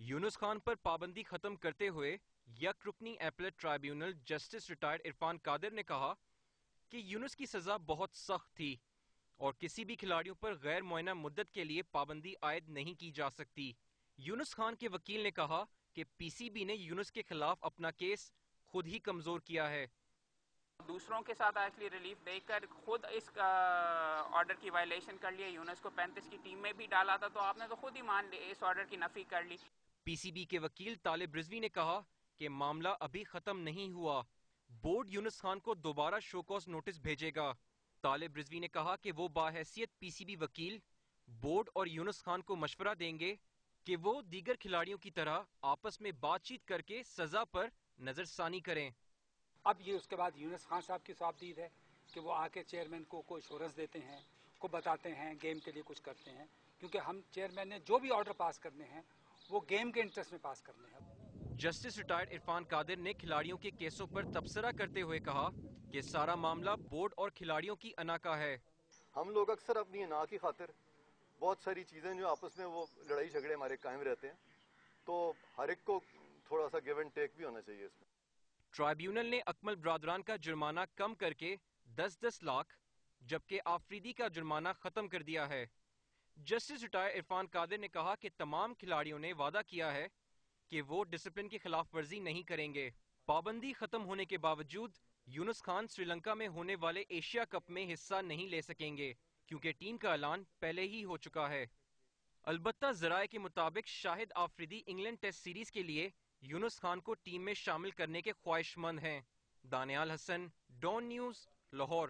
یونس خان پر پابندی ختم کرتے ہوئے یک رکنی appellate tribunal justice retired Irfan Qadir نے کہا کہ یونس کی سزا بہت سخت تھی اور کسی بھی کھلاڑیوں پر غیر معینہ مدت کے لیے پابندی عائد نہیں کی جا سکتی۔ یونس خان کے وکیل نے کہا کہ پی سی بی نے یونس کے خلاف اپنا کیس خود ہی کمزور کیا ہے۔ دوسروں کے ساتھ ایکچولی ریلیف دے کر خود اس کا آرڈر کی وائلیشن کر لیا۔ یونس کو 35 کی ٹیم میں بھی ڈالا تھا، تو آپ نے تو خود ہی مان لی، اس آرڈر کی نفی کر لی۔ پی سی بی کے وکیل طالب رضوی نے کہا کہ معاملہ ابھی ختم نہیں ہوا، بورڈ یونس خان کو دوبارہ شو کاز نوٹس بھیجے گا۔ طالب رضوی نے کہا کہ وہ باحیثیت پی سی بی وکیل بورڈ اور یونس خان کو مشورہ دیں گے کہ وہ دیگر کھلاڑیوں کی طرح آپس میں بات چیت کر کے سزا پر نظر ثانی کریں۔ اب یہ اس کے بعد یونس خان صاحب کی صاحبدید ہے کہ وہ آ کے چیئرمین کو کوئی ایشورنس دیتے ہیں، کو بتاتے ہیں، گیم کے لیے کچھ کرتے ہیں، کیونکہ ہم چیئرمین نے جو بھی آرڈر پاس کرنے ہیں وہ گیم کے انٹرسٹ میں پاس کرنے ہیں۔ جسٹس ریٹائرڈ عرفان قادر نے کھلاڑیوں کے کیسوں پر تبصرہ کرتے ہوئے کہا کہ سارا معاملہ بورڈ اور کھلاڑیوں کی انا کا ہے۔ ہم لوگ اکثر اپنی انا کی خاطر بہت ساری چیزیں جو آپس میں وہ لڑائی جھگڑے ہمارے قائم رہتے ہیں، تو ہر ایک کو تھوڑا سا گیو اینڈ ٹیک بھی ہونا چاہیے اس میں۔ ٹرائیبیونل نے اکمل برادران کا جرمانہ کم کر کے 10-10 لاکھ جبکہ آفریدی کا جرمانہ ختم کر دیا ہے۔ جسٹس ریٹائر عرفان قادر نے کہا کہ تمام کھلاڑیوں نے وعدہ کیا ہے کہ وہ ڈسپلن کی خلاف ورزی نہیں کریں گے۔ پابندی ختم ہونے کے باوجود یونس خان سری لنکا میں ہونے والے ایشیا کپ میں حصہ نہیں لے سکیں گے کیونکہ ٹیم کا اعلان پہلے ہی ہو چکا ہے۔ البتہ ذرائع کے مطابق شاہد آفریدی انگلینڈ ٹیسٹ سیریز کے لیے یونس خان کو ٹیم میں شامل کرنے کے خواہش مند ہیں۔ دانیال حسن، ڈان نیوز، لاہور۔